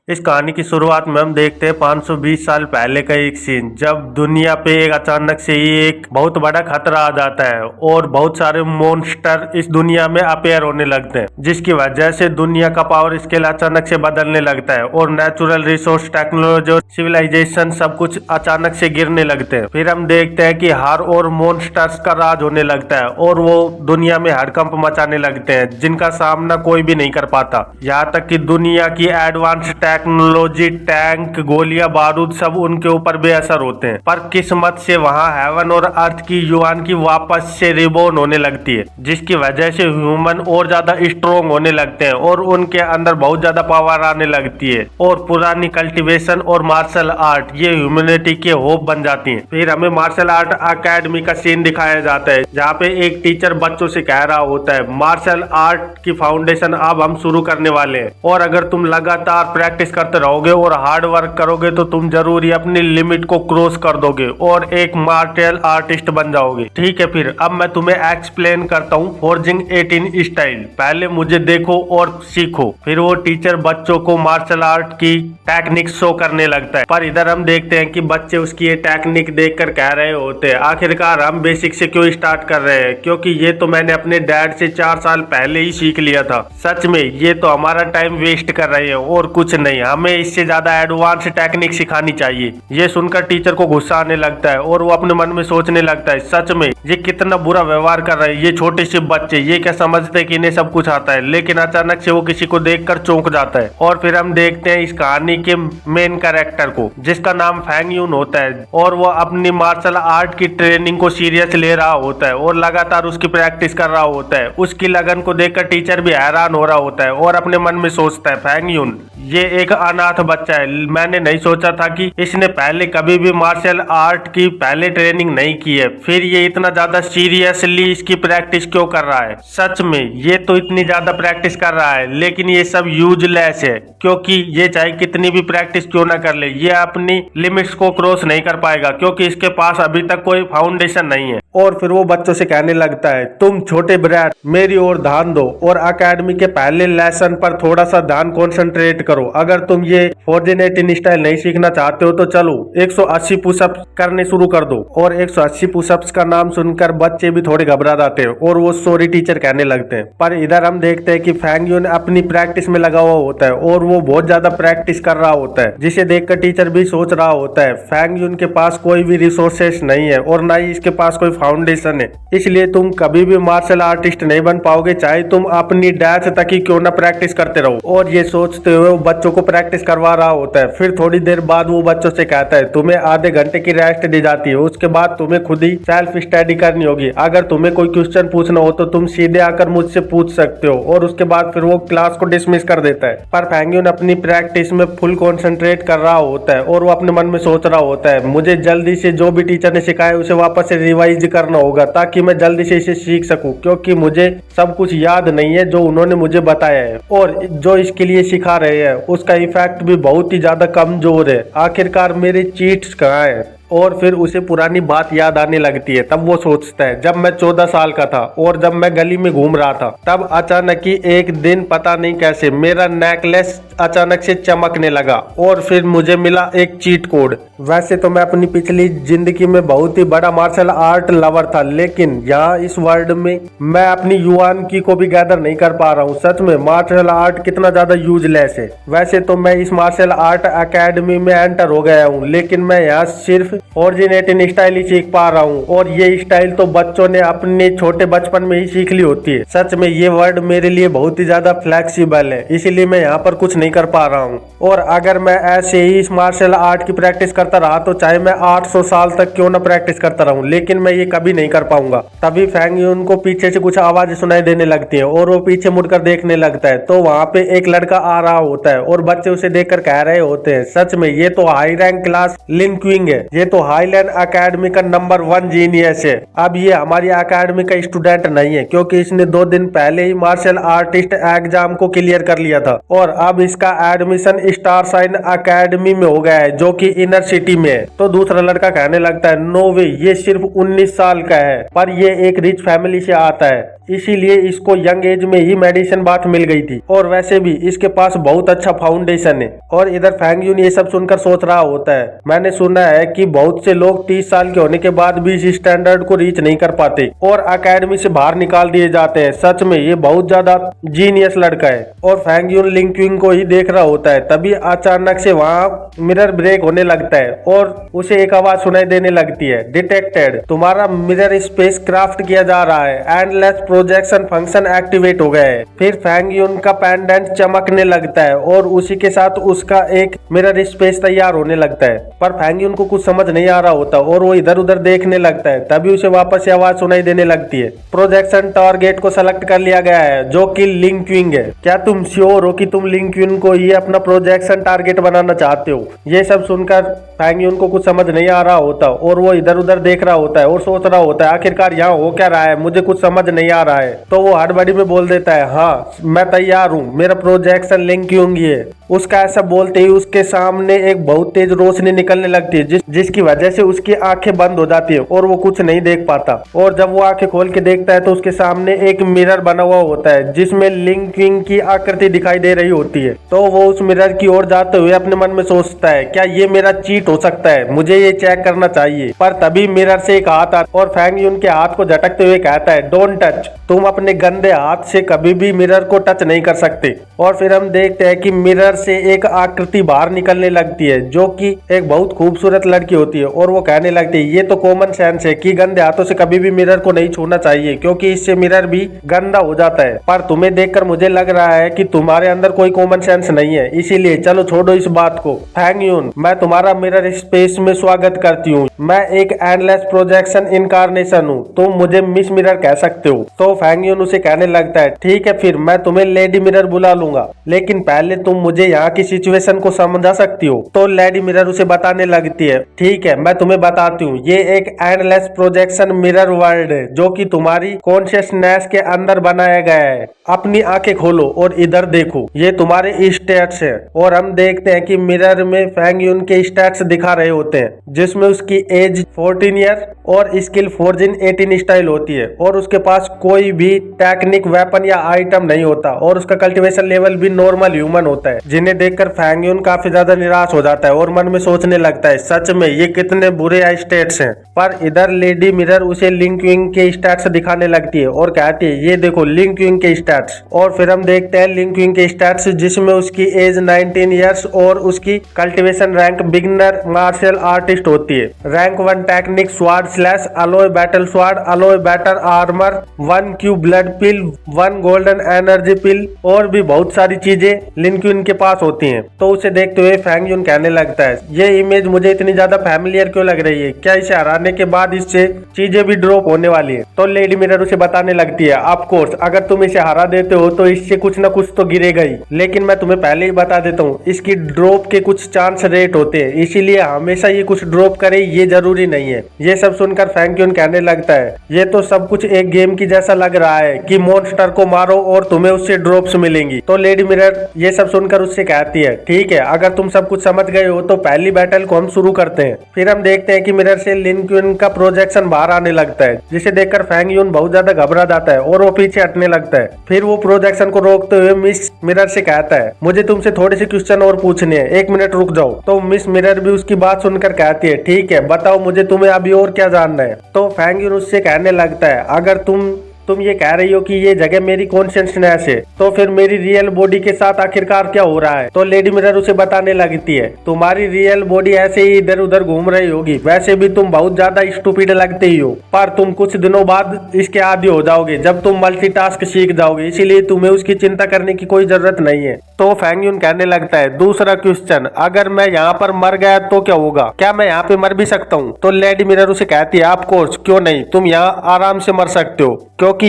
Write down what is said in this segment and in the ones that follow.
इस कहानी की शुरुआत में हम देखते हैं 520 साल पहले का एक सीन, जब दुनिया पे एक अचानक से ही एक बहुत बड़ा खतरा आ जाता है और बहुत सारे मॉन्स्टर इस दुनिया में अपेयर होने लगते हैं, जिसकी वजह से दुनिया का पावर स्केल अचानक से बदलने लगता है और नेचुरल रिसोर्स, टेक्नोलॉजी और सिविलाइजेशन सब कुछ अचानक से गिरने लगते हैं। फिर हम देखते हैं कि हर और मॉन्स्टर्स का राज होने लगता है और वो दुनिया में हड़कंप मचाने लगते हैं, जिनका सामना कोई भी नहीं कर पाता। यहाँ तक कि दुनिया की एडवांस टेक्नोलॉजी, टैंक, गोलियां, बारूद सब उनके ऊपर बेअसर होते हैं। पर किस्मत से वहाँ हेवन और अर्थ की युआन की वापस से रिबॉर्न होने लगती है, जिसकी वजह से ह्यूमन और ज्यादा स्ट्रोंग होने लगते हैं और उनके अंदर बहुत ज्यादा पावर आने लगती है और पुरानी कल्टीवेशन और मार्शल आर्ट ये ह्यूमैनिटी के होप बन जाती है। फिर हमें मार्शल आर्ट अकेडमी का सीन दिखाया जाता है, जहाँ पे एक टीचर बच्चों से कह रहा होता है, मार्शल आर्ट की फाउंडेशन अब हम शुरू करने वाले हैं और अगर तुम लगातार प्रैक्टिस करते रहोगे और हार्ड वर्क करोगे तो तुम जरूर ही अपनी लिमिट को क्रॉस कर दोगे और एक मार्शल आर्टिस्ट बन जाओगे। ठीक है, फिर अब मैं तुम्हें एक्सप्लेन करता हूँ फोर्जिंग 18 स्टाइल, पहले मुझे देखो और सीखो। फिर वो टीचर बच्चों को मार्शल आर्ट की टेक्निक शो करने लगता है, पर इधर हम देखते हैं कि बच्चे उसकी ये टेक्निक देखकर कह रहे होते हैं, आखिरकार हम बेसिक से क्यों स्टार्ट कर रहे हैं, क्योंकि ये तो मैंने अपने डैड से 4 साल पहले ही सीख लिया था। सच में ये तो हमारा टाइम वेस्ट कर रहे हैं और कुछ नहीं, हमें इससे ज्यादा एडवांस टेक्निक सिखानी चाहिए। ये सुनकर टीचर को गुस्सा आने लगता है और वो अपने मन में सोचने लगता है, सच में ये कितना बुरा व्यवहार कर रहे हैं ये छोटे से बच्चे, ये क्या समझते हैं कि इन्हें सब कुछ आता है। लेकिन अचानक से वो किसी को देखकर चौंक जाता है और फिर हम देखते हैं इस कहानी के मेन कैरेक्टर को, जिसका नाम फैंग यून होता है और वो अपनी मार्शल आर्ट की ट्रेनिंग को सीरियस ले रहा होता है और लगातार उसकी प्रैक्टिस कर रहा होता है। उसकी लगन को देखकर टीचर भी हैरान हो रहा होता है और अपने मन में सोचता है, फैंग यून ये एक अनाथ बच्चा है, मैंने नहीं सोचा था कि इसने पहले कभी भी मार्शल आर्ट की पहले ट्रेनिंग नहीं की है, फिर ये इतना ज्यादा सीरियसली इसकी प्रैक्टिस क्यों कर रहा है। सच में ये तो इतनी ज्यादा प्रैक्टिस कर रहा है लेकिन ये सब यूजलेस है, क्योंकि ये चाहे कितनी भी प्रैक्टिस क्यों ना कर ले ये अपनी लिमिट्स को क्रॉस नहीं कर पाएगा, क्योंकि इसके पास अभी तक कोई फाउंडेशन नहीं है। और फिर वो बच्चों से कहने लगता है, तुम छोटे ब्रैट मेरी ओर ध्यान दो और अकेडमी के पहले लेसन पर थोड़ा सा ध्यान कॉन्सेंट्रेट करो। अगर तुम ये फोर्जिंग 18 स्टाइल नहीं सीखना चाहते हो तो चलो 180 पुशअप्स करने शुरू कर दो। और 180 पुशअप्स का नाम सुनकर बच्चे भी थोड़े घबरा जाते हैं और वो सॉरी टीचर कहने लगते हैं। पर इधर हम देखते हैं कि फैंग यून अपनी प्रैक्टिस में लगा हुआ होता है और वो बहुत ज्यादा प्रैक्टिस कर रहा होता है, जिसे देखकर टीचर भी सोच रहा होता है, फैंग यून के पास कोई भी रिसोर्सेस नहीं है और ना ही इसके पास कोई फाउंडेशन है, इसलिए तुम कभी भी मार्शल आर्टिस्ट नहीं बन पाओगे, चाहे तुम अपनी डेथ तक ही क्यों ना प्रैक्टिस करते रहो। और ये सोचते हुए वो बच्चों को प्रैक्टिस करवा रहा होता है। फिर थोड़ी देर बाद वो बच्चों से कहता है, तुम्हें आधे घंटे की रेस्ट दी जाती है, उसके बाद तुम्हें खुद ही सेल्फ स्टडी करनी होगी। अगर तुम्हें कोई क्वेश्चन पूछना हो तो तुम सीधे आकर मुझसे पूछ सकते हो। और उसके बाद फिर वो क्लास को डिसमिस कर देता है। पर फैंग यून अपनी प्रैक्टिस में फुल कॉन्सेंट्रेट कर रहा होता है और वो अपने मन में सोच रहा होता है, मुझे जल्दी से जो भी टीचर ने सिखाया उसे वापस से रिवाइज करना होगा ताकि मैं जल्दी से इसे सीख सकूं, क्योंकि मुझे सब कुछ याद नहीं है जो उन्होंने मुझे बताया है और जो इसके लिए सिखा रहे हैं उसका इफेक्ट भी बहुत ही ज्यादा कमजोर है। आखिरकार मेरे चीट्स कहाँ है। और फिर उसे पुरानी बात याद आने लगती है। तब वो सोचता है, जब मैं 14 साल का था और जब मैं गली में घूम रहा था तब अचानक ही एक दिन पता नहीं कैसे मेरा नेकलेस अचानक से चमकने लगा और फिर मुझे मिला एक चीट कोड। वैसे तो मैं अपनी पिछली जिंदगी में बहुत ही बड़ा मार्शल आर्ट लवर था, लेकिन यहाँ इस वर्ल्ड में मैं अपनी युआन की को भी गैदर नहीं कर पा रहा हूँ। सच में मार्शल आर्ट कितना ज्यादा यूजलेस है। वैसे तो मैं इस मार्शल आर्ट अकेडमी में एंटर हो गया हूँ, लेकिन मैं यहाँ सिर्फ फोर्जिंग 18 स्टाइल ही सीख पा रहा हूँ और ये स्टाइल तो बच्चों ने अपने छोटे बचपन में ही सीख ली होती है। सच में ये वर्ड मेरे लिए बहुत ही ज्यादा फ्लेक्सिबल है, इसीलिए मैं यहाँ पर कुछ नहीं कर पा रहा हूँ। और अगर मैं ऐसे ही इस मार्शल आर्ट की प्रैक्टिस करता रहा तो चाहे मैं 800 साल तक क्यों ना प्रैक्टिस करता रहूं, लेकिन मैं ये कभी नहीं कर पाऊंगा। तभी फैंग यून को पीछे से कुछ आवाज सुनाई देने लगती है और वो पीछे मुड़कर देखने लगता है तो वहाँ पे एक लड़का आ रहा होता है और बच्चे उसे देखकर कह रहे होते हैं, सच में ये तो हाई रैंक क्लास लिन क्विंग है, ये तो हाईलैंड एकेडमी का नंबर 1 जीनियस है। अब ये हमारी एकेडमी का स्टूडेंट नहीं है क्योंकि इसने 2 दिन पहले ही मार्शल आर्टिस्ट एग्जाम को क्लियर कर लिया था और अब इसका एडमिशन स्टार साइन एकेडमी में हो गया है जो कि इनर सिटी में है। तो दूसरा लड़का कहने लगता है नो वे, ये सिर्फ 19 साल का है पर ये एक रिच फैमिली से आता है, इसीलिए इसको यंग एज में ही मेडिसिन बात मिल गई थी और वैसे भी इसके पास बहुत अच्छा फाउंडेशन है। और इधर फैंग यून ये सब सुनकर सोच रहा होता है मैंने सुना है कि बहुत से लोग 30 साल के होने के बाद भी इस स्टैंडर्ड को रीच नहीं कर पाते और एकेडमी से बाहर निकाल दिए जाते हैं। सच में ये बहुत ज्यादा जीनियस लड़का है। और फैंग यून लिंग क्विंग को ही देख रहा होता है, तभी अचानक से वहाँ मिरर ब्रेक होने लगता है और उसे एक आवाज सुनाई देने लगती है, डिटेक्टेड, तुम्हारा मिरर स्पेस क्राफ्ट किया जा रहा है, एंडलेस प्रोजेक्शन फंक्शन एक्टिवेट हो गया है। फिर फैंग यून का पेंडेंट चमकने लगता है और उसी के साथ उसका एक मिरर स्पेस तैयार होने लगता है। पर फैंग यून को कुछ समझ नहीं आ रहा होता और वो इधर उधर देखने लगता है, तभी उसे वापस से आवाज सुनाई देने लगती है, प्रोजेक्शन टारगेट को सेलेक्ट कर लिया गया है जो कि लिंग क्विंग है। क्या तुम श्योर हो कि तुम लिंग क्विंग को ये अपना प्रोजेक्शन टारगेट बनाना चाहते हो? ये सब सुनकर फैंग यून को कुछ समझ नहीं आ रहा होता और वो इधर उधर देख रहा होता है और सोच रहा होता है आखिरकार यहाँ हो क्या रहा है, मुझे कुछ समझ नहीं आ रहा है। तो वो हड़बड़ी में बोल देता है हाँ मैं तैयार हूँ, मेरा प्रोजेक्शन लिंग क्विंग है। उसका ऐसा बोलते ही उसके सामने एक बहुत तेज रोशनी निकलने लगती है जिसकी वजह से उसकी आंखें बंद हो जाती है और वो कुछ नहीं देख पाता। और जब वो आंखें खोल के देखता है तो उसके सामने एक मिरर बना हुआ होता है जिसमें लिंग क्विंग की आकृति दिखाई दे रही होती है। तो वो उस मिरर की ओर जाते हुए अपने मन में सोचता है क्या ये मेरा चीट हो सकता है, मुझे ये चेक करना चाहिए। पर तभी मिरर से एक हाथ आता और फैंग यून के हाथ को झटकते हुए कहता है डोंट टच, तुम अपने गंदे हाथ से कभी भी मिरर को टच नहीं कर सकते। और फिर हम देखते हैं कि मिरर से एक आकृति बाहर निकलने लगती है जो कि एक बहुत खूबसूरत लड़की होती है और वो कहने लगती है ये तो कॉमन सेंस है कि गंदे हाथों से कभी भी मिरर को नहीं छूना चाहिए क्योंकि इससे मिरर भी गंदा हो जाता है। पर तुम्हें देखकर मुझे लग रहा है कि तुम्हारे अंदर कोई कॉमन सेंस नहीं है, इसीलिए चलो छोड़ो इस बात को। फैंग यून, मैं तुम्हारा मिरर स्पेस में स्वागत करती हूँ, मैं एक एंडलेस प्रोजेक्शन इनकारनेशन हूँ, तुम मुझे मिस मिरर कह सकते हो। तो फैंग यून उसे कहने लगता है ठीक है फिर मैं तुम्हें लेडी मिरर बुला लूंगा, लेकिन पहले तुम मुझे यहाँ की सिचुएशन को समझा सकती हो। तो लेडी मिरर उसे बताने लगती है ठीक है मैं तुम्हें बताती हूँ, ये एक एंडलेस प्रोजेक्शन मिरर वर्ल्ड है जो कि तुम्हारी कॉन्शियसनेस के अंदर बनाया गया है। अपनी आंखें खोलो और इधर देखो, ये तुम्हारे स्टेट्स है। और हम देखते हैं कि मिरर में फैंग यून के स्टेट्स दिखा रहे होते हैं जिसमें उसकी एज 14 ईयर और स्किल फोर्जिन 18 स्टाइल होती है और उसके पास कोई भी टेक्निक वेपन या आइटम नहीं होता और उसका कल्टीवेशन लेवल भी नॉर्मल ह्यूमन होता है। जिन्हें देखकर फैंग यून काफी ज्यादा निराश हो जाता है और मन में सोचने लगता है सच में ये कितने बुरे स्टेट्स हैं। पर इधर लेडी मिरर उसे लिंग क्विंग के स्टैट्स दिखाने लगती है और कहती है ये देखो लिंग क्विंग के स्टैट्स। और फिर हम देखते हैं लिंग क्विंग के स्टैट्स जिसमें उसकी एज 19 ईयर्स और उसकी cultivation rank beginner martial artist होती है। Rank 1 technique sword slash alloy battle sword alloy battle armour 1 Q blood pill 1 golden energy pill और भी बहुत सारी चीजें लिंग क्विंग के पास होती हैं। तो उसे देखते हुए फैंग यून कहने लगता है ये इमेज मुझे इतनी ज्यादा फैमिलियर क्यों लग रही है, क्या इसे हराने के बाद इससे चीजें भी ड्रॉप होने वाली है। तो लेडी मिरर उसे बताने लगती है ऑफ कोर्स अगर तुम इसे हरा देते हो तो इससे कुछ न कुछ तो गिरेगा ही, लेकिन मैं तुम्हें पहले ही बता देता हूँ इसकी ड्रॉप के कुछ चांस रेट होते हैं, इसीलिए हमेशा ये कुछ ड्रॉप करे ये जरूरी नहीं है। ये सब सुनकर फैंग यून कहने लगता है ये तो सब कुछ एक गेम की जैसा लग रहा है कि मॉन्स्टर को मारो और तुम्हें उससे ड्रॉप्स मिलेंगी। तो लेडी मिरर ये सब सुनकर उससे कहती है ठीक है अगर तुम सब कुछ समझ गए हो तो पहली बैटल को हम शुरू करते हैं। फिर हम देखते हैं कि मिरर से लिंग क्विंग का प्रोजेक्शन बाहर आने लगता है जिसे देखकर फैंग यून बहुत ज्यादा घबरा जाता है और वो पीछे हटने लगता है। फिर वो प्रोजेक्शन को रोकते हुए मिस मिरर से कहता है मुझे तुमसे थोड़े से क्वेश्चन और पूछने हैं, 1 मिनट रुक जाओ। तो मिस मिरर भी उसकी बात सुनकर कहती है ठीक है बताओ मुझे तुम्हें अभी और क्या जानना है। तो फैंग यून उससे कहने लगता है अगर तुम ये कह रही हो कि ये जगह मेरी कॉन्शियसनेस है तो फिर मेरी रियल बॉडी के साथ आखिरकार क्या हो रहा है। तो लेडी मिरर उसे बताने लगती है तुम्हारी रियल बॉडी ऐसे ही इधर उधर घूम रही होगी, वैसे भी तुम बहुत ज्यादा स्टूपिड लगते ही हो, पर तुम कुछ दिनों बाद इसके आदी हो जाओगे जब तुम मल्टीटास्क सीख जाओगे, इसीलिए तुम्हें उसकी चिंता करने की कोई जरूरत नहीं है। तो फैंग यून कहने लगता है दूसरा क्वेश्चन, अगर मैं यहाँ पर मर गया तो क्या होगा, क्या मैं यहाँ पे मर भी सकता हूँ? तो लेडी मिरर उसे कहती है ऑफ कोर्स, क्यों नहीं, तुम यहाँ आराम से मर सकते हो, क्योंकि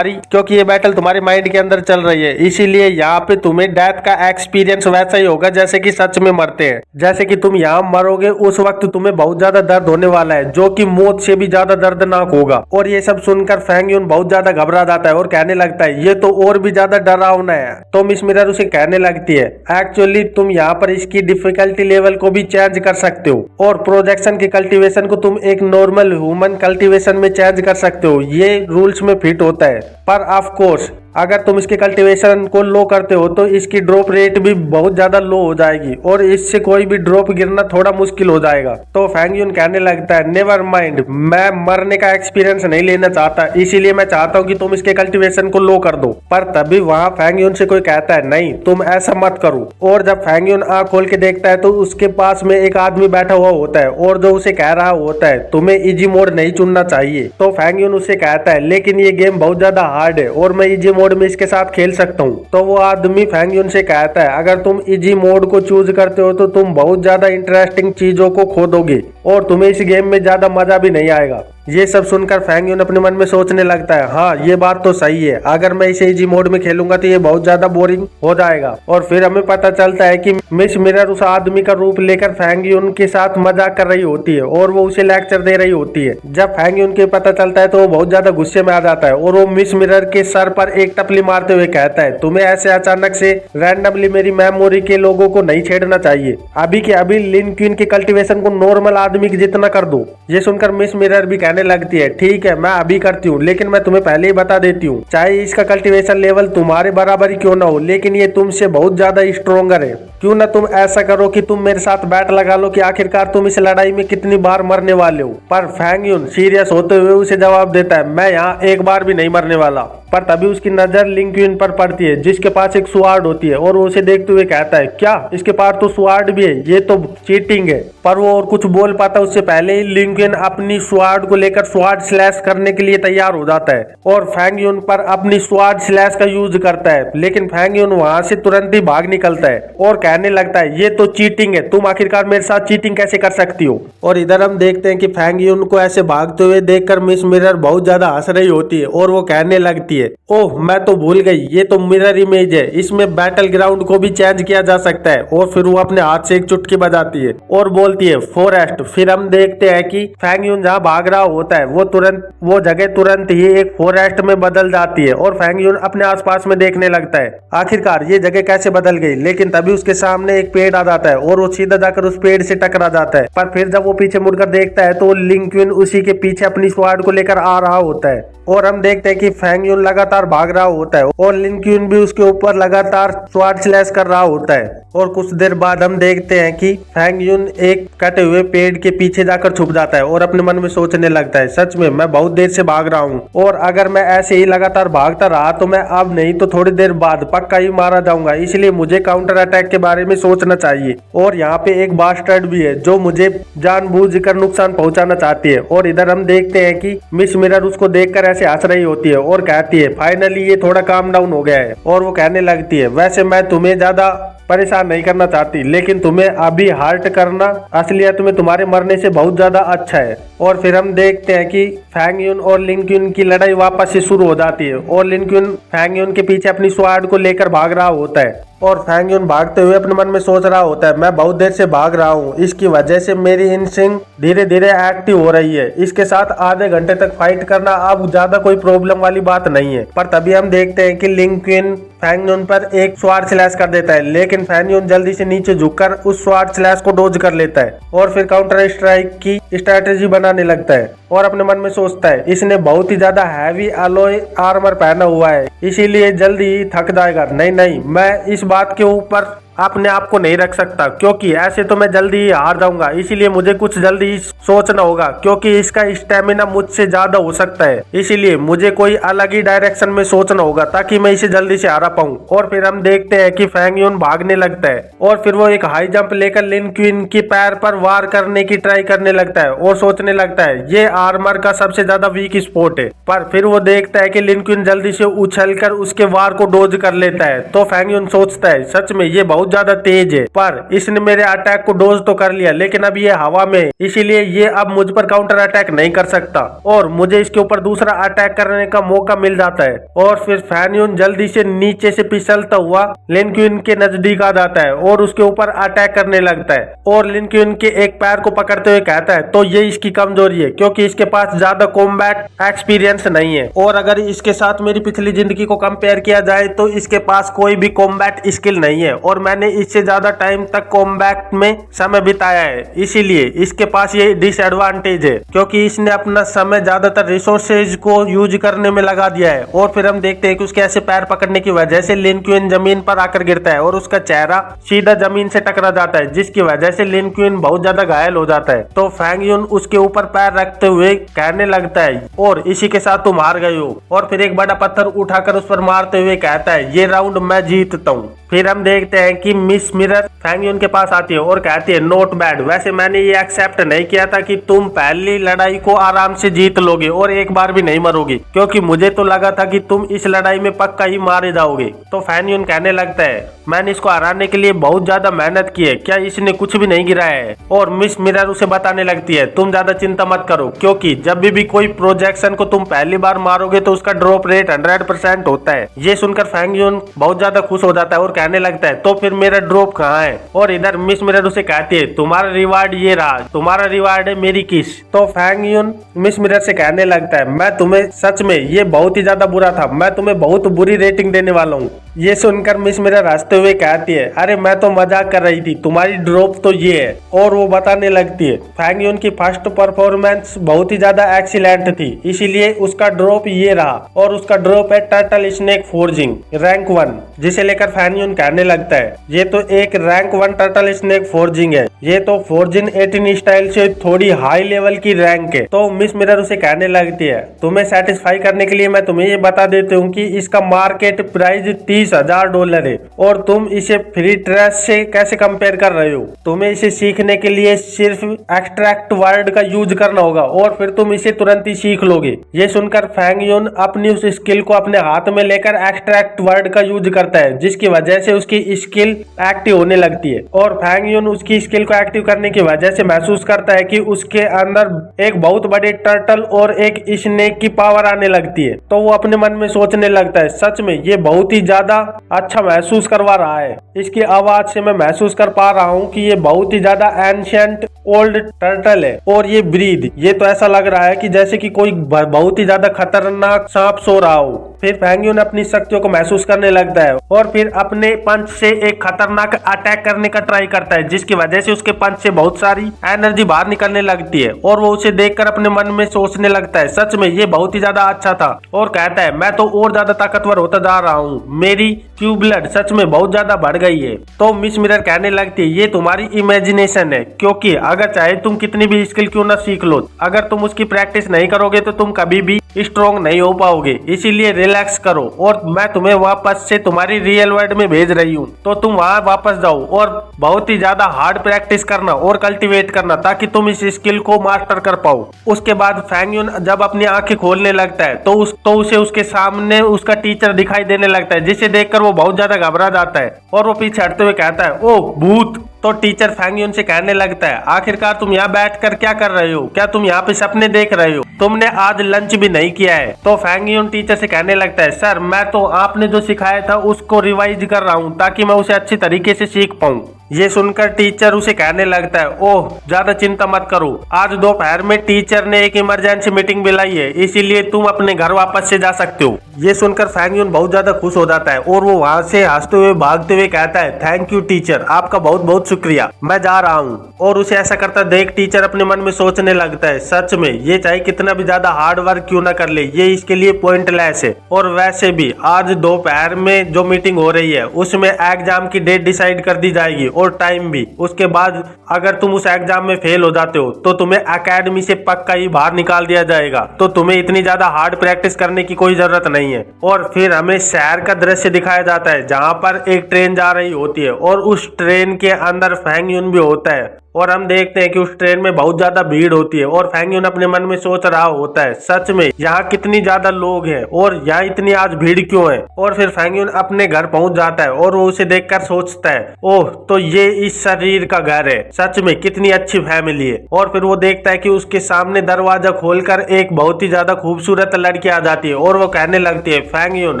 ये बैटल तुम्हारे माइंड के अंदर चल रही है, इसीलिए यहाँ पे तुम्हें डेथ का एक्सपीरियंस वैसा ही होगा जैसे कि सच में मरते हैं। जैसे कि तुम यहाँ मरोगे उस वक्त तुम्हें बहुत ज्यादा दर्द होने वाला है, जो कि मौत से भी ज्यादा दर्दनाक होगा। और ये सब सुनकर फैंग यून बहुत ज्यादा घबरा जाता है और कहने लगता है ये तो और भी ज्यादा डरावना है। तो मिस मिरर उसे कहने लगती है एक्चुअली तुम यहाँ पर इसकी डिफिकल्टी लेवल को भी चेंज कर सकते हो और प्रोजेक्शन के कल्टीवेशन को तुम एक नॉर्मल ह्यूमन कल्टीवेशन में चेंज कर सकते हो, ये रूल्स में फिट होता है। पर ऑफ कोर्स अगर तुम इसके कल्टीवेशन को लो करते हो तो इसकी ड्रॉप रेट भी बहुत ज्यादा लो हो जाएगी और इससे कोई भी ड्रॉप गिरना थोड़ा मुश्किल हो जाएगा। तो फैंग यून कहने लगता है नेवर माइंड, मैं मरने का एक्सपीरियंस नहीं लेना चाहता, इसीलिए मैं चाहता हूँ कि तुम इसके कल्टीवेशन को लो कर दो। पर तभी वहाँ फैंग यून से कोई कहता है नहीं तुम ऐसा मत करो। और जब फैंग यून आँख खोल के देखता है तो उसके पास में एक आदमी बैठा हुआ होता है और जो उसे कह रहा होता है तुम्हें इजी मोड नहीं चुनना चाहिए। तो फैंग यून उसे कहता है लेकिन ये गेम बहुत ज्यादा हार्ड है और मैं इजी मोड में इसके साथ खेल सकता हूँ। तो वो आदमी फैंग यून से कहता है अगर तुम इजी मोड को चूज करते हो तो तुम बहुत ज्यादा इंटरेस्टिंग चीजों को खो दोगे और तुम्हें इस गेम में ज्यादा मजा भी नहीं आएगा। ये सब सुनकर फैंग यून अपने मन में सोचने लगता है हाँ ये बात तो सही है, अगर मैं इसे इजी मोड में खेलूंगा तो ये बहुत ज्यादा बोरिंग हो जाएगा। और फिर हमें पता चलता है कि मिस मिरर उस आदमी का रूप लेकर फैंग यून के साथ मजाक कर रही होती है और वो उसे लेक्चर दे रही होती है। जब फैंग यून के पता चलता है तो वो बहुत ज्यादा गुस्से में आ जाता है और वो मिस मिरर के सर पर एक टपली मारते हुए कहता है तुम्हें ऐसे अचानक से रैंडमली मेरी मेमोरी के लोगों को नहीं छेड़ना चाहिए, अभी के अभी लिन क्वीन के कल्टीवेशन को नॉर्मल आदमी के जितना कर दो। ये सुनकर मिस मिरर भी कहने लगती है ठीक है मैं अभी करती हूँ, लेकिन मैं तुम्हें पहले ही बता देती हूँ चाहे इसका कल्टीवेशन लेवल तुम्हारे बराबर ही क्यों ना हो लेकिन ये तुमसे बहुत ज्यादा स्ट्रोंगर है। क्यों ना तुम ऐसा करो कि तुम मेरे साथ बैट लगा लो कि आखिरकार तुम इस लड़ाई में कितनी बार मरने वाले हो। पर फैंग यून सीरियस होते हुए उसे जवाब देता है मैं यहाँ एक बार भी नहीं मरने वाला। पर तभी उसकी नजर लिन क्वीन पर पड़ती है जिसके पास एक स्वार्ड होती है और वो उसे देखते हुए कहता है क्या इसके पास तो स्वार्ड भी है, ये तो चीटिंग है। पर वो और कुछ बोल पाता उससे पहले ही लिन क्वीन अपनी स्वार्ड को लेकर स्वार्ड स्लैश करने के लिए तैयार हो जाता है और फैंग यून पर अपनी स्वार्ड स्लैश का यूज करता है। लेकिन फैंग यून वहां से तुरंत ही भाग निकलता है और कहने लगता है ये तो चीटिंग है, तुम आखिरकार मेरे साथ चीटिंग कैसे कर सकती हो। और इधर हम देखते हैं कि फैंग यून को ऐसे भागते हुए देखकर मिस मिरर बहुत ज्यादा हंस रही होती है और वो कहने लगती है ओह मैं तो भूल गई, ये तो मिरर इमेज है, इसमें बैटल ग्राउंड को भी चेंज किया जा सकता है। और फिर वो अपने हाथ से एक चुटकी बजाती है और बोलती है फॉरेस्ट। फिर हम देखते हैं कि फैंग यून जहाँ भाग रहा होता है वो जगह तुरंत ही एक फॉरेस्ट में बदल जाती है और फैंग यून अपने आसपास में देखने लगता है आखिरकार ये जगह कैसे बदल गई। लेकिन तभी उसके सामने एक पेड़ आ जाता है और वो सीधा जाकर उस पेड़ से टकरा जाता है। पर फिर जब वो पीछे मुड़कर देखता है तो लिन क्वीन उसी के पीछे अपनी स्वार्ड को लेकर आ रहा होता है और हम देखते हैं कि फैंग यून लगातार भाग रहा होता है और लिन क्वीन भी उसके ऊपर लगातार स्वार्ड स्लैश कर रहा होता है। और कुछ देर बाद हम देखते हैं कि फैंग यून एक कटे हुए पेड़ के पीछे जाकर छुप जाता है और अपने मन में सोचने लगता है सच में मैं बहुत देर से भाग रहा हूँ और अगर मैं ऐसे ही लगातार भागता रहा तो मैं अब नहीं तो थोड़ी देर बाद पक्का ही मारा जाऊंगा, इसलिए मुझे काउंटर अटैक के बारे में सोचना चाहिए। और यहाँ पे एक बास्टर्ड भी है जो मुझे जानबूझकर नुकसान पहुंचाना चाहती है। और इधर हम देखते हैं कि मिस मिरर उसको देखकर ऐसे हंस रही होती है और कहती है फाइनली ये थोड़ा काम डाउन हो गया है। और वो कहने लगती है वैसे मैं तुम्हें ज्यादा परेशान नहीं करना चाहती, लेकिन तुम्हें अभी हार्ट करना असलियत में तुम्हारे मरने से बहुत ज्यादा अच्छा है। और फिर हम देखते हैं कि फैंग यून और लिन क्वीन की लड़ाई वापस से शुरू हो जाती है और लिन क्वीन फैंग यून के पीछे अपनी स्वार्ड को लेकर भाग रहा होता है और फैंग यून भागते हुए अपने मन में सोच रहा होता है मैं बहुत देर से भाग रहा हूँ, इसकी वजह से मेरी इंस्टिंक्ट धीरे धीरे एक्टिव हो रही है, इसके साथ आधे घंटे तक फाइट करना अब ज्यादा कोई प्रॉब्लम वाली बात नहीं है। पर तभी हम देखते हैं कि लिन क्वीन फैंग यून पर एक स्वार्ड स्लैश कर देता है, लेकिन फैंग यून जल्दी से नीचे झुककर उस स्वार्ड स्लैश को डोज कर लेता है और फिर काउंटर स्ट्राइक की स्ट्रेटेजी बनाने लगता है और अपने मन में सोचता है इसने बहुत ही ज्यादा हैवी अलॉय आर्मर पहना हुआ है इसीलिए जल्दी ही थक जाएगा। नहीं मैं इस बात के ऊपर अपने आप को नहीं रख सकता, क्योंकि ऐसे तो मैं जल्दी ही हार जाऊंगा। इसीलिए मुझे कुछ जल्दी ही सोचना होगा, क्योंकि इसका स्टेमिना मुझसे ज्यादा हो सकता है। इसीलिए मुझे कोई अलग ही डायरेक्शन में सोचना होगा ताकि मैं इसे जल्दी से हरा पाऊं। और फिर हम देखते हैं कि फैंग यून भागने लगता है और फिर वो एक हाई जंप लेकर लिन क्वीन की पैर पर वार करने की ट्राई करने लगता है और सोचने लगता है ये आर्मर का सबसे ज्यादा वीक स्पॉट है। पर फिर वो देखता है कि लिन क्वीन जल्दी से उछलकर उसके वार को डोज कर लेता है। तो फैंग यून सोचता है सच में ये बहुत ज्यादा तेज है, पर इसने मेरे अटैक को डोज तो कर लिया, लेकिन अब ये हवा में, इसीलिए ये अब मुझ पर काउंटर अटैक नहीं कर सकता और मुझे इसके ऊपर दूसरा अटैक करने का मौका मिल जाता है। और फिर फैंग यून जल्दी से नीचे से फिसलता हुआ लिन क्वीन के नजदीक आ जाता है और उसके ऊपर अटैक करने लगता है और लिन क्वीन के एक पैर को पकड़ते हुए कहता है तो ये इसकी कमजोरी है, क्योंकि इसके पास ज्यादा कॉम्बैट एक्सपीरियंस नहीं है और अगर इसके साथ मेरी पिछली जिंदगी को कंपेयर किया जाए तो इसके पास कोई भी कॉम्बैट स्किल नहीं है और मैंने इससे ज्यादा टाइम तक कॉम्बैट में समय बिताया है। इसीलिए इसके पास ये डिसएडवांटेज है, क्योंकि इसने अपना समय ज्यादातर रिसोर्सेज को यूज करने में लगा दिया है। और फिर हम देखते हैं कि उसके ऐसे पैर पकड़ने की वजह से लिन क्वीन जमीन पर आकर गिरता है और उसका चेहरा सीधा जमीन से टकरा जाता है, जिसकी वजह से लिन क्वीन बहुत ज्यादा घायल हो जाता है। तो फैंग यून उसके ऊपर पैर रखते हुए कहने लगता है और इसी के साथ तुम हार गए हो, और फिर एक बड़ा पत्थर उठाकर उस पर मारते हुए कहता है ये राउंड मैं जीतता हूँ। फिर हम देखते हैं कि मिस मिरर फैंग यून के पास आती है और कहती है नॉट बैड, वैसे मैंने ये एक्सेप्ट नहीं किया था कि तुम पहली लड़ाई को आराम से जीत लोगे और एक बार भी नहीं मरोगे, क्योंकि मुझे तो लगा था कि तुम इस लड़ाई में पक्का ही मारे जाओगे। तो फैंग यून कहने लगता है मैंने इसको हराने के लिए बहुत ज्यादा मेहनत की है, क्या इसने कुछ भी नहीं गिराया है। और मिस मिरर उसे बताने लगती है तुम ज्यादा चिंता मत करो, क्योंकि जब भी कोई प्रोजेक्शन को तुम पहली बार मारोगे तो उसका ड्रॉप रेट 100% होता है। ये सुनकर फैंग यून बहुत ज्यादा खुश हो जाता है और कहने लगता है तो फिर मेरा ड्रॉप कहाँ है। और इधर मिस मिरर उसे कहती है तुम्हारा रिवार्ड ये रहा, तुम्हारा रिवार्ड है मेरी किस। तो फैंग यून मिस मिरर से कहने लगता है मैं तुम्हें सच में ये बहुत ही ज्यादा बुरा था, मैं तुम्हें बहुत बुरी रेटिंग देने वाला हूँ। ये सुनकर मिस मिरर हंसते हुए कहती है अरे मैं तो मजाक कर रही थी, तुम्हारी ड्रॉप तो ये है। और वो बताने लगती है फैंग यून की फर्स्ट परफॉर्मेंस बहुत ही ज्यादा एक्सीलेंट थी, इसीलिए उसका ड्रॉप ये रहा और उसका ड्रॉप है टर्टल स्नेक फोर्जिंग रैंक 1, जिसे लेकर फैंग यून कहने लगता है ये तो एक रैंक 1 टर्टल स्नेक फोर्जिंग है, ये तो फोर्जिन 18 स्टाइल से थोड़ी हाई लेवल की रैंक है। तो मिस मिरर उसे कहने लगती है तुम्हें सेटिस्फाई करने के लिए मैं तुम्हें ये बता देती हूँ कि इसका मार्केट प्राइस $30,000 है और तुम इसे फ्री ट्रेस से कैसे कंपेयर कर रहे हो। तुम्हें इसे सीखने के लिए सिर्फ एक्सट्रैक्ट वर्ड का यूज करना होगा और फिर तुम इसे तुरंत ही सीख लोगे। ये सुनकर फैंग यून अपनी उस स्किल को अपने हाथ में लेकर एक्सट्रैक्ट वर्ड का यूज करता है, जिसकी वजह से उसकी स्किल एक्टिव होने लगती है। और फैंग यून उसकी स्किल को एक्टिव करने की वजह से महसूस करता है कि उसके अंदर एक बहुत बड़े टर्टल और एक स्नेक की पावर आने लगती है। तो वो अपने मन में सोचने लगता है सच में ये बहुत ही ज्यादा अच्छा महसूस करवा रहा है, इसकी आवाज से मैं महसूस कर पा रहा हूँ कि ये बहुत ही ज्यादा एंशिएंट ओल्ड टर्टल है और ये ब्रीद, ये तो ऐसा लग रहा है कि जैसे कि कोई बहुत ही ज्यादा खतरनाक सांप सो रहा हो। फिर फैंग यून अपनी शक्तियों को महसूस करने लगता है और फिर अपने पंच से एक खतरनाक अटैक करने का ट्राई करता है, जिसकी वजह से उसके पंच से बहुत सारी एनर्जी बाहर निकलने लगती है। और वो उसे देखकर अपने मन में सोचने लगता है सच में ये बहुत ही ज्यादा अच्छा था और कहता है मैं तो और ज्यादा ताकतवर होता जा रहा हूँ, मेरी क्यू ब्लड सच में बहुत ज्यादा बढ़ गई है। तो मिस मिरर कहने लगती है ये तुम्हारी इमेजिनेशन है, क्योंकि अगर चाहे तुम कितनी भी स्किल क्यों ना सीख लो, अगर तुम उसकी प्रैक्टिस नहीं करोगे तो तुम कभी भी स्ट्रॉन्ग नहीं हो पाओगे। इसीलिए रिलैक्स करो और मैं तुम्हें वापस से तुम्हारी रियल वर्ल्ड में भेज रही हूँ, तो तुम वहां वापस जाओ और बहुत ही ज्यादा हार्ड प्रैक्टिस करना और कल्टीवेट करना ताकि तुम इस स्किल को मास्टर कर पाओ। उसके बाद फैंग यून जब अपनी आंखें खोलने लगता है तो उसे उसके सामने उसका टीचर दिखाई देने लगता है, जिसे देखकर वो बहुत ज्यादा घबरा जाता है और वो पीछे हटते हुए कहता है ओ भूत। तो टीचर फैंग यून से कहने लगता है आखिरकार तुम यहाँ बैठकर क्या कर रहे हो, क्या तुम यहाँ पे सपने देख रहे हो, तुमने आज लंच भी नहीं किया है। तो फैंग यून टीचर से कहने लगता है सर मैं तो आपने जो सिखाया था उसको रिवाइज कर रहा हूँ ताकि मैं उसे अच्छी तरीके से सीख पाऊँ। ये सुनकर टीचर उसे कहने लगता है, ओह ज्यादा चिंता मत करो, आज दोपहर में टीचर ने एक इमरजेंसी मीटिंग बुलाई है, इसीलिए तुम अपने घर वापस से जा सकते हो। ये सुनकर फैंग यून बहुत ज्यादा खुश हो जाता है और वो वहाँ से हंसते हुए भागते हुए कहता है, थैंक यू टीचर, आपका बहुत बहुत शुक्रिया, मैं जा रहा हूँ। और उसे ऐसा करता देख टीचर अपने मन में सोचने लगता है, सच में ये चाहे कितना भी ज्यादा हार्ड वर्क क्यों ना कर ले, ये इसके लिए पॉइंटलेस है। और वैसे भी आज दोपहर में जो मीटिंग हो रही है उसमें एग्जाम की डेट डिसाइड कर दी जाएगी और टाइम भी। उसके बाद अगर तुम उस एग्जाम में फेल हो जाते हो तो तुम्हें एकेडमी से पक्का ही बाहर निकाल दिया जाएगा, तो तुम्हें इतनी ज्यादा हार्ड प्रैक्टिस करने की कोई जरूरत नहीं है। और फिर हमें शहर का दृश्य दिखाया जाता है जहाँ पर एक ट्रेन जा रही होती है और उस ट्रेन के अंदर फैंग यून भी होता है। और हम देखते हैं कि उस ट्रेन में बहुत ज्यादा भीड़ होती है और फैंग यून अपने मन में सोच रहा होता है, सच में यहाँ कितनी ज्यादा लोग हैं और यहाँ इतनी आज भीड़ क्यों है। और फिर फैंग यून अपने घर पहुंच जाता है और वो उसे देखकर सोचता है, ओह तो ये इस शरीर का घर है, सच में कितनी अच्छी फैमिली है। और फिर वो देखता है कि उसके सामने दरवाजा खोलकर एक बहुत ही ज्यादा खूबसूरत लड़की आ जाती है और वो कहने लगती है, फैंग यून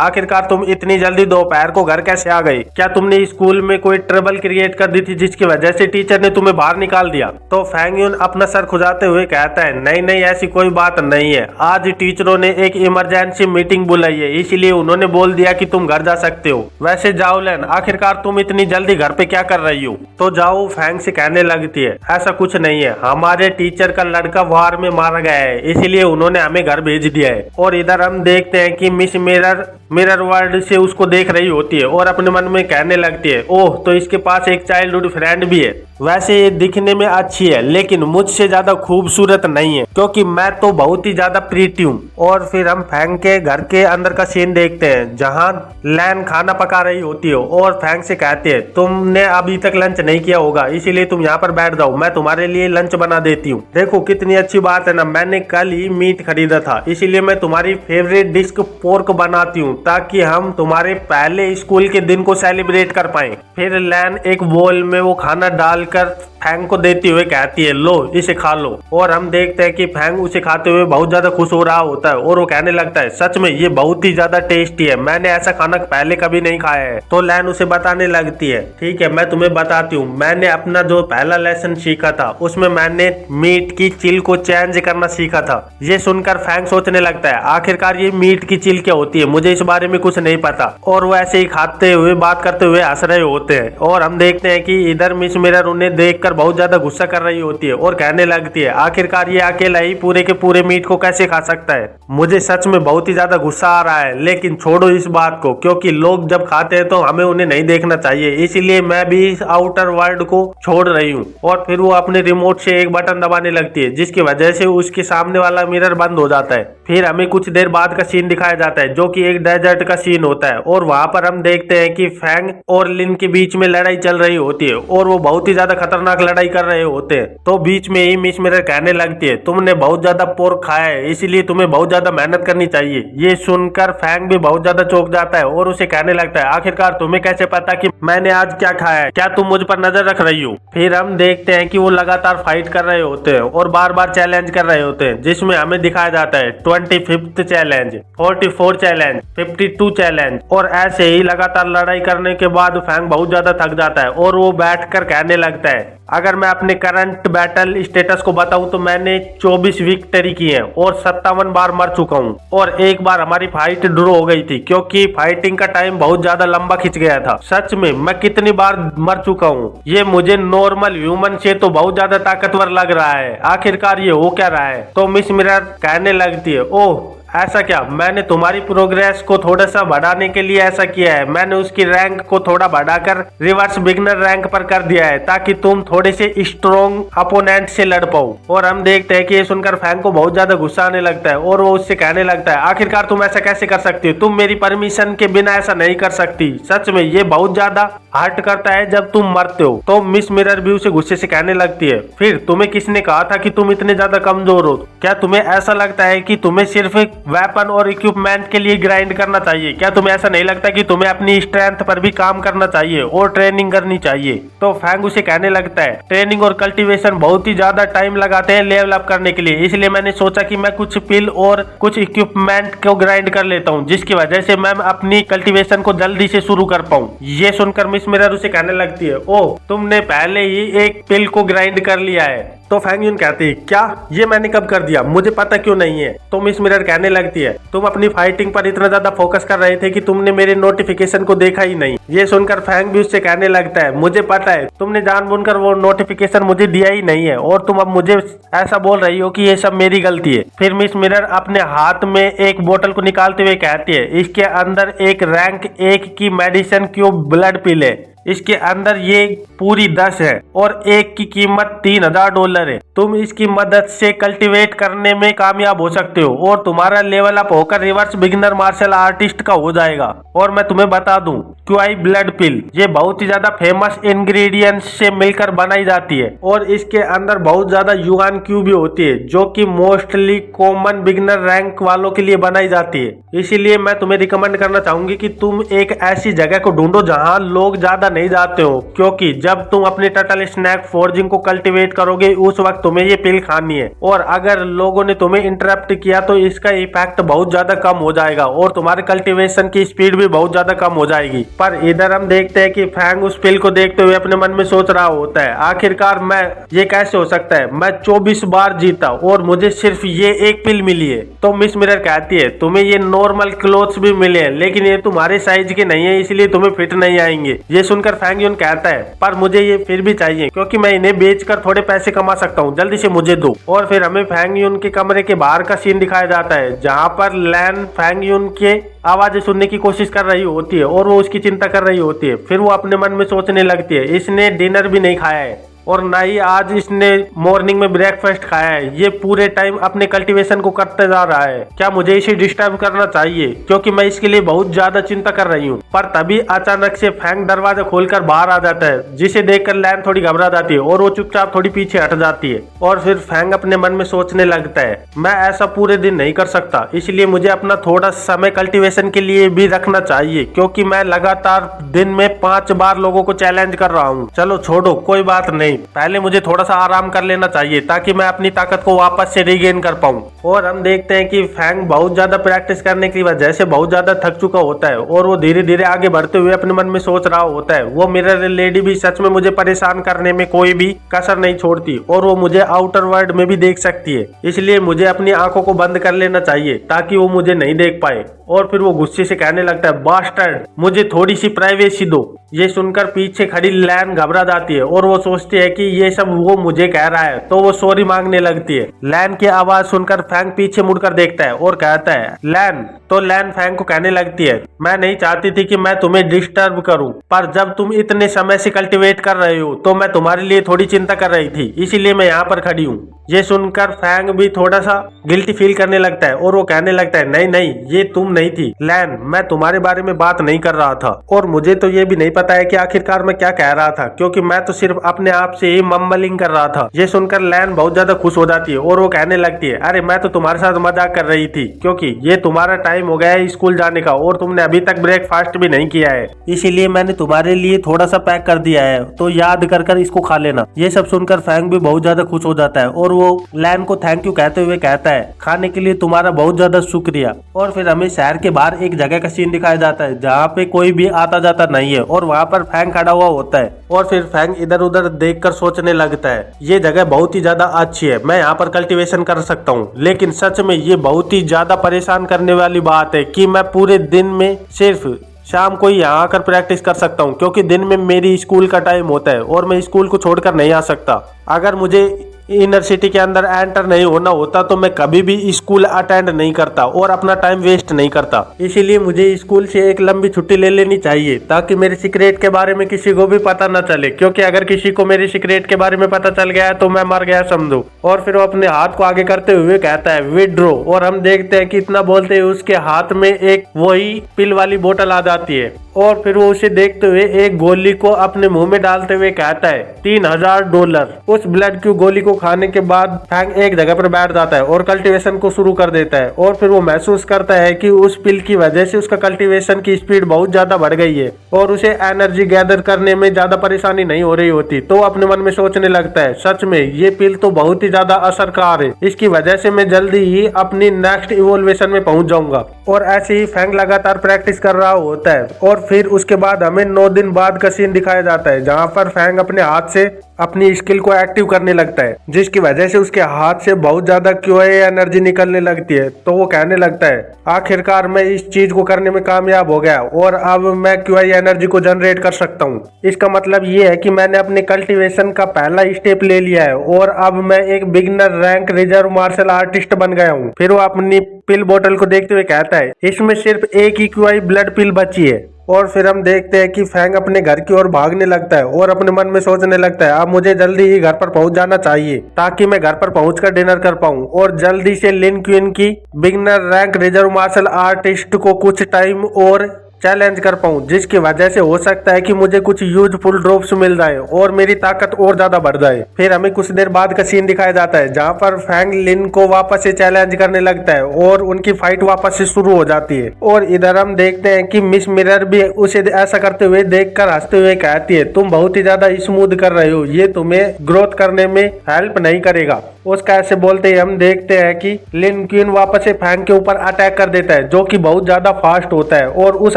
आखिरकार तुम इतनी जल्दी दोपहर को घर कैसे आ गई? क्या तुमने स्कूल में कोई ट्रबल क्रिएट कर दी थी जिसकी वजह से टीचर ने तुम्हें बाहर निकाल दिया? तो फैंग यून अपना सर खुजाते हुए कहता है, नहीं नहीं ऐसी कोई बात नहीं है, आज टीचरों ने एक इमरजेंसी मीटिंग बुलाई है, इसीलिए उन्होंने बोल दिया कि तुम घर जा सकते हो। वैसे जाओ लेन, आखिरकार तुम इतनी जल्दी घर पे क्या कर रही हो? तो जाओ फैंग से कहने लगती है, ऐसा कुछ नहीं है, हमारे टीचर का लड़का वार में मारा गया है, इसीलिए उन्होंने हमें घर भेज दिया है। और इधर हम देखते हैं कि मिस मिरर वर्ल्ड से उसको देख रही होती है और अपने मन में कहने लगती है, ओह तो इसके पास एक चाइल्डहुड फ्रेंड भी है। वैसे ये दिखने में अच्छी है लेकिन मुझसे ज्यादा खूबसूरत नहीं है क्योंकि मैं तो बहुत ही ज्यादा प्रीति हूँ। और फिर हम फैंग के घर के अंदर का सीन देखते हैं जहाँ लैन खाना पका रही होती है और फैंग से कहती है, तुमने अभी तक लंच नहीं किया होगा, इसीलिए तुम यहाँ पर बैठ जाओ, मैं तुम्हारे लिए लंच बना देती हूँ। देखो कितनी अच्छी बात है ना, मैंने कल ही मीट खरीदा था, इसीलिए मैं तुम्हारी फेवरेट डिश पोर्क बनाती हूँ ताकि हम तुम्हारे पहले स्कूल के दिन को सेलिब्रेट कर पाए। फिर लैन एक बोल में वो खाना डाल फैंग को देती हुए कहती है, लो इसे खा लो। और हम देखते हैं कि फैंग उसे खाते हुए बहुत ज्यादा खुश हो रहा होता है और वो कहने लगता है, सच में ये बहुत ही ज्यादा टेस्टी है, मैंने ऐसा खाना पहले कभी नहीं खाया है। तो लैन उसे बताने लगती है, ठीक है मैं तुम्हें बताती हूँ, मैंने अपना जो पहला लेसन सीखा था उसमें मैंने मीट की चिल को चेंज करना सीखा था। ये सुनकर फैंग सोचने लगता है, आखिरकार ये मीट की चिल क्या होती है, मुझे इस बारे में कुछ नहीं पता। और वो ऐसे ही खाते हुए बात करते हुए हंस रहे होते हैं। और हम देखते हैं कि इधर मिस मिरर उन्हें देखकर बहुत ज्यादा गुस्सा कर रही होती है और कहने लगती है, आखिरकार ये अकेला ही पूरे के पूरे मीट को कैसे खा सकता है? मुझे सच में बहुत ही ज्यादा गुस्सा आ रहा है, लेकिन छोड़ो इस बात को, क्योंकि लोग जब खाते हैं तो हमें उन्हें नहीं देखना चाहिए, इसीलिए मैं भी इस आउटर वर्ल्ड को छोड़ रही हूँ। और फिर वो अपने रिमोट से एक बटन दबाने लगती है जिसकी वजह से उसके सामने वाला मिरर बंद हो जाता है। फिर हमें कुछ देर बाद का सीन दिखाया जाता है जो कि एक डेजर्ट का सीन होता है और वहां पर हम देखते हैं कि फैंग और लिन के बीच में लड़ाई चल रही होती है और वो बहुत ही ज्यादा खतरनाक लड़ाई कर रहे होते हैं। तो बीच में ही मिस मिरर कहने लगती है, तुमने बहुत ज्यादा पोर्क खाया है इसीलिए तुम्हें बहुत ज्यादा मेहनत करनी चाहिए। ये सुनकर फैंग भी बहुत ज्यादा चौंक जाता है और उसे कहने लगता है, आखिरकार तुम्हें कैसे पता कि मैंने आज क्या खाया है, क्या तुम मुझ पर नजर रख रही हो? फिर हम देखते हैं कि वो लगातार फाइट कर रहे होते हैं और बार बार चैलेंज कर रहे होते हैं जिसमें हमें दिखाया जाता है 25th चैलेंज, 44 चैलेंज, 52 चैलेंज। और ऐसे ही लगातार लड़ाई करने के बाद फैंग बहुत ज्यादा थक जाता है और वो बैठकर कहने लगता है, अगर मैं अपने करंट बैटल स्टेटस को बताऊं तो मैंने 24 विक्ट्री की है और 57 बार मर चुका हूं और एक बार हमारी फाइट ड्रॉ हो गई थी क्योंकि फाइटिंग का टाइम बहुत ज्यादा लंबा खिंच गया था। सच में मैं कितनी बार मर चुका हूं, ये मुझे नॉर्मल ह्यूमन से तो बहुत ज्यादा ताकतवर लग रहा है, आखिरकार ये हो क्या रहा है? तो मिस मिरर कहने लगती है, ओह ऐसा क्या, मैंने तुम्हारी प्रोग्रेस को थोड़ा सा बढ़ाने के लिए ऐसा किया है, मैंने उसकी रैंक को थोड़ा बढ़ाकर रिवर्स बिगनर रैंक पर कर दिया है ताकि तुम थोड़े से स्ट्रॉन्ग अपोनेंट से लड़ पाओ। और हम देखते हैं कि ये सुनकर फैंग को बहुत ज्यादा गुस्सा आने लगता है और वो उससे कहने लगता है, आखिरकार तुम ऐसा कैसे कर सकती हो, तुम मेरी परमिशन के बिना ऐसा नहीं कर सकती, सच में ये बहुत ज्यादा हर्ट करता है जब तुम मरते हो। तो मिस मिरर भी उसे गुस्से से कहने लगती है, फिर तुम्हें किसने कहा था कि तुम इतने ज्यादा कमजोर हो? क्या तुम्हें ऐसा लगता है कि तुम्हें सिर्फ वेपन और इक्विपमेंट के लिए ग्राइंड करना चाहिए? क्या तुम्हें ऐसा नहीं लगता कि तुम्हें अपनी स्ट्रेंथ पर भी काम करना चाहिए और ट्रेनिंग करनी चाहिए? तो फैंग उसे कहने लगता है ट्रेनिंग और कल्टीवेशन बहुत ही ज्यादा टाइम लगाते हैं लेवल अप करने के लिए, इसलिए मैंने सोचा कि मैं कुछ पिल और कुछ इक्विपमेंट को ग्राइंड कर लेता हूँ, जिसकी वजह से मैं अपनी कल्टीवेशन को जल्दी से शुरू कर पाऊँ। ये सुनकर मिस मिरर उसे कहने लगती है ओह, तुमने पहले ही एक पिल को ग्राइंड कर लिया है। तो फैंग यून कहती है क्या, ये मैंने कब कर दिया, मुझे पता क्यों नहीं है? तो मिस मिरर कहने लगती है तुम अपनी फाइटिंग पर इतना ज्यादा फोकस कर रहे थे कि तुमने मेरे नोटिफिकेशन को देखा ही नहीं। ये सुनकर फैंग भी उससे कहने लगता है मुझे पता है, तुमने जानबूझकर वो नोटिफिकेशन मुझे दिया ही नहीं है और तुम अब मुझे ऐसा बोल रही हो कि ये सब मेरी गलती है। फिर मिस मिरर अपने हाथ में एक बोतल को निकालते हुए कहती है इसके अंदर एक रैंक 1 की मेडिसिन क्यूब ब्लड पिल है, इसके अंदर ये पूरी 10 है और एक की कीमत $3000 है। तुम इसकी मदद से कल्टीवेट करने में कामयाब हो सकते हो और तुम्हारा लेवल अप होकर रिवर्स बिगिनर मार्शल आर्टिस्ट का हो जाएगा। और मैं तुम्हें बता दूं क्यूआई ब्लड पिल ये बहुत ही ज्यादा फेमस इंग्रेडिएंट्स से मिलकर बनाई जाती है और इसके अंदर बहुत ज्यादा युआन क्यू भी होती है जो कि मोस्टली कॉमन बिगिनर रैंक वालों के लिए बनाई जाती है। इसीलिए मैं तुम्हें रिकमेंड करना चाहूंगी कि तुम एक ऐसी जगह को ढूंढो जहां लोग ज्यादा नहीं जाते हो, क्योंकि जब तुम अपने टर्टल स्नैक फोर्जिंग को कल्टीवेट करोगे उस वक्त तुम्हें ये पिल खानी है और अगर लोगों ने तुम्हें इंटरप्ट किया तो इसका इफेक्ट बहुत ज्यादा कम हो जाएगा और तुम्हारे कल्टीवेशन की स्पीड भी बहुत ज्यादा कम हो जाएगी। पर इधर हम देखते हैं कि फैंग उस पिल को देखते हुए अपने मन में सोच रहा होता है आखिरकार मैं ये कैसे हो सकता है, मैं 24 बार जीता और मुझे सिर्फ ये एक पिल मिली है। तो मिस मिरर कहती है तुम्हें ये नॉर्मल क्लोथ्स भी मिले हैं लेकिन ये तुम्हारे साइज के नहीं है इसलिए तुम्हें फिट नहीं आएंगे। ये सुनकर फैंग यून कहता है पर मुझे ये फिर भी चाहिए क्योंकि मैं इन्हें बेचकर थोड़े पैसे कमा सकता हूँ, जल्दी से मुझे दो। और फिर हमें फैंग यून के कमरे के बाहर का सीन दिखाया जाता है जहाँ पर लैन फैंग यून के आवाजें सुनने की कोशिश कर रही होती है और वो उसकी चिंता कर रही होती है। फिर वो अपने मन में सोचने लगती है इसने डिनर भी नहीं खाया है और ना ही आज इसने मॉर्निंग में ब्रेकफास्ट खाया है, ये पूरे टाइम अपने कल्टीवेशन को करते जा रहा है, क्या मुझे इसे डिस्टर्ब करना चाहिए क्योंकि मैं इसके लिए बहुत ज्यादा चिंता कर रही हूँ। पर तभी अचानक से फैंग दरवाजा खोलकर बाहर आ जाता है जिसे देखकर लैन थोड़ी घबरा जाती है और वो चुपचाप थोड़ी पीछे हट जाती है। और फिर फैंग अपने मन में सोचने लगता है मैं ऐसा पूरे दिन नहीं कर सकता, इसलिए मुझे अपना थोड़ा समय कल्टीवेशन के लिए भी रखना चाहिए क्योंकि मैं लगातार दिन में 5 बार लोगों को चैलेंज कर रहा हूँ। चलो छोड़ो कोई बात नहीं, पहले मुझे थोड़ा सा आराम कर लेना चाहिए ताकि मैं अपनी ताकत को वापस से रिगेन कर पाऊं। और हम देखते हैं कि फैंग बहुत ज्यादा प्रैक्टिस करने की वजह से बहुत ज्यादा थक चुका होता है और वो धीरे धीरे आगे बढ़ते हुए अपने मन में सोच रहा होता है वो मिरर लेडी भी सच में मुझे परेशान करने में कोई भी कसर नहीं छोड़ती और वो मुझे आउटर वर्ल्ड में भी देख सकती है, इसलिए मुझे अपनी आंखों को बंद कर लेना चाहिए ताकि वो मुझे नहीं देख पाए। और फिर वो गुस्से से कहने लगता है बास्टर्ड मुझे थोड़ी सी प्राइवेसी दो। ये सुनकर पीछे खड़ी लैन घबरा जाती है और वो सोचती है कि ये सब वो मुझे कह रहा है तो वो सॉरी मांगने लगती है। लैन की आवाज सुनकर फैंग पीछे मुड़कर देखता है और कहता है लैन। तो लैन फैंग को कहने लगती है मैं नहीं चाहती थी कि मैं तुम्हें डिस्टर्ब करूं, पर जब तुम इतने समय से कल्टीवेट कर रहे हो तो मैं तुम्हारे लिए थोड़ी चिंता कर रही थी, इसीलिए मैं यहाँ पर खड़ी हूँ। ये सुनकर फैंग भी थोड़ा सा गिल्टी फील करने लगता है और वो कहने लगता है नहीं नहीं ये तुम नहीं थी लैन, मैं तुम्हारे बारे में बात नहीं कर रहा था और मुझे तो ये भी नहीं पता है कि आखिरकार मैं क्या कह रहा था क्योंकि मैं तो सिर्फ अपने आप से ही मम्बलिंग कर रहा था। ये सुनकर लैन बहुत ज्यादा खुश हो जाती है और वो कहने लगती है अरे मैं तो तुम्हारे साथ मजाक कर रही थी क्योंकि ये तुम्हारा टाइम हो गया है स्कूल जाने का और तुमने अभी तक ब्रेकफास्ट भी नहीं किया है, इसीलिए मैंने तुम्हारे लिए थोड़ा सा पैक कर दिया है तो याद कर इसको खा लेना। ये सब सुनकर फैंग भी बहुत ज्यादा खुश हो जाता है और वो लैन को थैंक यू कहते हुए कहता है खाने के लिए तुम्हारा बहुत ज्यादा शुक्रिया। और फिर हमें शहर के बाहर एक जगह का सीन दिखाया जाता है जहाँ पे कोई भी आता जाता नहीं है और वहाँ पर फैंग खड़ा हुआ होता है और फिर फैंग इधर उधर देखकर सोचने लगता है ये जगह बहुत ही ज्यादा अच्छी है, मैं यहाँ पर कल्टीवेशन कर सकता हूँ, लेकिन सच में ये बहुत ही ज्यादा परेशान करने वाली बात है कि मैं पूरे दिन में सिर्फ शाम को यहाँ आकर प्रैक्टिस कर सकता हूँ क्योंकि दिन में मेरी स्कूल का टाइम होता है और मैं स्कूल को छोड़कर नहीं आ सकता। अगर मुझे इनर सिटी के अंदर एंटर नहीं होना होता तो मैं कभी भी स्कूल अटेंड नहीं करता और अपना टाइम वेस्ट नहीं करता, इसीलिए मुझे स्कूल से एक लंबी छुट्टी ले लेनी चाहिए ताकि मेरे सीक्रेट के बारे में किसी को भी पता न चले, क्योंकि अगर किसी को मेरे सीक्रेट के बारे में पता चल गया तो मैं मर गया समझो। और फिर वो अपने हाथ को आगे करते हुए कहता है विड्रो और हम देखते हैं कि इतना बोलते हुए उसके हाथ में एक वही पिल वाली बोतल आ जाती है और फिर वो उसे देखते हुए एक गोली को अपने मुंह में डालते हुए कहता है $3000। उस ब्लड की गोली को खाने के बाद फैंग एक जगह पर बैठ जाता है और कल्टीवेशन को शुरू कर देता है और फिर वो महसूस करता है कि उस पिल की वजह से उसका कल्टीवेशन की स्पीड बहुत ज्यादा बढ़ गई है और उसे एनर्जी गैदर करने में ज्यादा परेशानी नहीं हो रही होती। तो अपने मन में सोचने लगता है, सच में ये पिल तो बहुत ही ज्यादा असरकार है, इसकी वजह से मैं जल्दी ही अपनी नेक्स्ट इवोल्यूशन में पहुंच जाऊंगा। और ऐसे ही फैंग लगातार प्रैक्टिस कर रहा होता है और फिर उसके बाद हमें 9 दिन बाद का सीन दिखाया जाता है जहाँ पर फैंग अपने हाथ से अपनी स्किल को एक्टिव करने लगता है, जिसकी वजह से उसके हाथ से बहुत ज्यादा क्यूआई एनर्जी निकलने लगती है। तो वो कहने लगता है, आखिरकार मैं इस चीज को करने में कामयाब हो गया और अब मैं क्यूआई एनर्जी को जनरेट कर सकता हूँ। इसका मतलब ये है कि मैंने अपने कल्टीवेशन का पहला स्टेप ले लिया है और अब मैं एक beginner rank reserve martial artist बन गया हूँ। फिर वो अपनी पिल बोतल को देखते हुए कहता है, इसमें सिर्फ एक ही क्यूआई ब्लड पिल बची है। और फिर हम देखते हैं कि फैंग अपने घर की ओर भागने लगता है और अपने मन में सोचने लगता है, अब मुझे जल्दी ही घर पर पहुंच जाना चाहिए ताकि मैं घर पर पहुंचकर डिनर कर पाऊं और जल्दी से लिन क्वीन की beginner rank reserve martial artist को कुछ टाइम और चैलेंज कर पाऊं, जिसकी वजह से हो सकता है कि मुझे कुछ यूजफुल ड्रॉप्स मिल जाए और मेरी ताकत और ज्यादा बढ़ जाए। फिर हमें कुछ देर बाद का सीन दिखाया जाता है जहां पर फैंग लिन को वापस से चैलेंज करने लगता है और उनकी फाइट वापस से शुरू हो जाती है। और इधर हम देखते हैं कि मिस मिरर भी उसे ऐसा करते हुए देखकर हंसते हुए कहती है, तुम बहुत ही ज्यादा स्मूथ कर रहे हो, ये तुम्हें ग्रोथ करने में हेल्प नहीं करेगा। उसका ऐसे बोलते ही हम देखते हैं कि लिन क्वीन वापस से फैंग के ऊपर अटैक कर देता है जो कि बहुत ज्यादा फास्ट होता है। और उस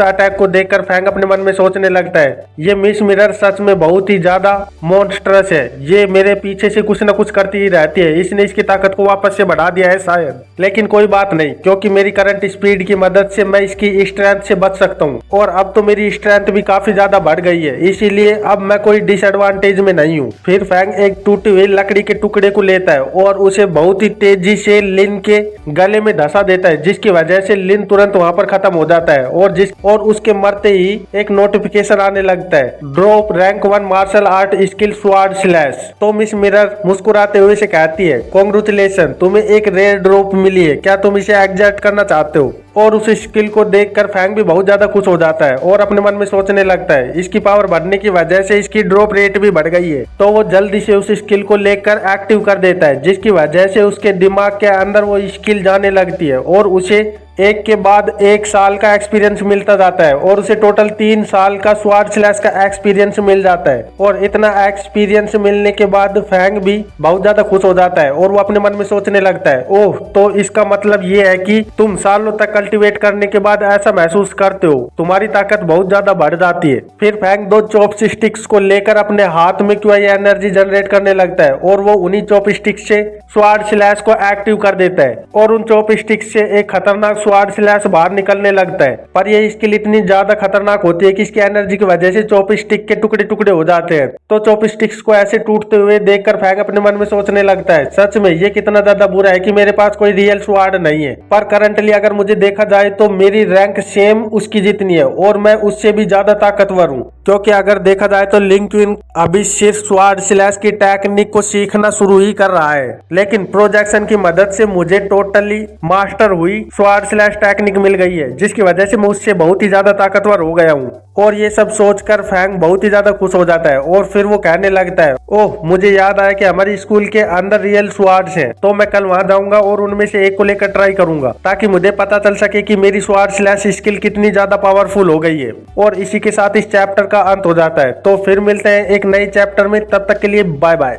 अटैक को देखकर फैंग अपने मन में सोचने लगता है, ये मिस मिरर सच में बहुत ही ज्यादा मॉन्स्ट्रस है, ये मेरे पीछे से कुछ न कुछ करती ही रहती है, इसने इसकी ताकत को वापस से बढ़ा दिया है शायद। लेकिन कोई बात नहीं, क्योंकि मेरी करंट स्पीड की मदद से मैं इसकी स्ट्रेंथ से बच सकता हूँ और अब तो मेरी स्ट्रेंथ भी काफी ज्यादा बढ़ गई है, इसीलिए अब मैं कोई डिसएडवांटेज में नहीं हूँ। फिर फैंग एक टूटी हुई लकड़ी के टुकड़े को लेता है और उसे बहुत ही तेजी से लिन के गले में धंसा देता है, जिसकी वजह से लिन तुरंत वहां पर खत्म हो जाता है और उसके मरते ही एक नोटिफिकेशन आने लगता है, drop rank 1 martial art skill sword slash. तो मिस मिरर मुस्कुराते हुए से कहती है, कांग्रेचुलेशन, तुम्हें एक रेयर ड्रॉप मिली है, क्या तुम इसे एग्जैक्ट करना चाहते हो? और उस स्किल को देखकर फैंग भी बहुत ज्यादा खुश हो जाता है और अपने मन में सोचने लगता है, इसकी पावर बढ़ने की वजह से इसकी ड्रॉप रेट भी बढ़ गई है। तो वो जल्दी से उस स्किल को लेकर एक्टिव कर देता है, जिसकी वजह से उसके दिमाग के अंदर वो स्किल जाने लगती है और उसे एक के बाद 1 साल का एक्सपीरियंस मिलता जाता है और उसे टोटल 3 साल का स्वॉर्ड स्लैश का एक्सपीरियंस मिल जाता है। और इतना एक्सपीरियंस मिलने के बाद फैंग भी बहुत ज्यादा खुश हो जाता है और वो अपने मन में सोचने लगता है, ओह, तो इसका मतलब ये है कि तुम सालों तक कल्टीवेट करने के बाद ऐसा महसूस करते हो, तुम्हारी ताकत बहुत ज्यादा बढ़ जाती है। फिर फैंग 2 चॉपस्टिक्स को लेकर अपने हाथ में क्यूआई एनर्जी जनरेट करने लगता है और वो उन्हीं चॉपस्टिक्स से स्वॉर्ड स्लैश को एक्टिव कर देता है और उन चॉपस्टिक्स से एक खतरनाक स्वॉर्ड स्लैश बाहर निकलने लगता है। पर यह स्किल इतनी ज्यादा खतरनाक होती है कि इसकी एनर्जी की वजह से चॉपस्टिक के टुकड़े टुकड़े हो जाते हैं। तो चॉपस्टिक्स को ऐसे टूटते हुए देखकर फैंग अपने मन में सोचने लगता है, सच में ये कितना ज्यादा बुरा है कि मेरे पास कोई रियल स्वॉर्ड नहीं है। पर करंटली अगर मुझे देखा जाए तो मेरी रैंक सेम उसकी जितनी है और मैं उससे भी ज्यादा ताकतवर हूँ, क्योंकि अगर देखा जाए तो लिन क्वीन अभी सिर्फ स्वॉर्ड स्लैश की टेक्निक को सीखना शुरू ही कर रहा है, लेकिन प्रोजेक्शन की मदद से मुझे टोटली मास्टर हुई स्वॉर्ड स्लैश टेक्निक मिल गई है, जिसकी वजह से मैं उससे बहुत ही ज्यादा ताकतवर हो गया हूँ। और ये सब सोचकर फैंग बहुत ही ज्यादा खुश हो जाता है और फिर वो कहने लगता है, ओह, मुझे याद आया कि हमारी स्कूल के अंदर रियल स्वॉर्ड्स हैं, तो मैं कल वहां जाऊंगा और उनमें से एक को लेकर ट्राई करूंगा ताकि मुझे पता चल सके कि मेरी स्वॉर्ड स्लैश स्किल कितनी ज्यादा पावरफुल हो गई है। और इसी के साथ इस चैप्टर का अंत हो जाता है। तो फिर मिलते हैं एक नए चैप्टर में, तब तक के लिए बाय बाय।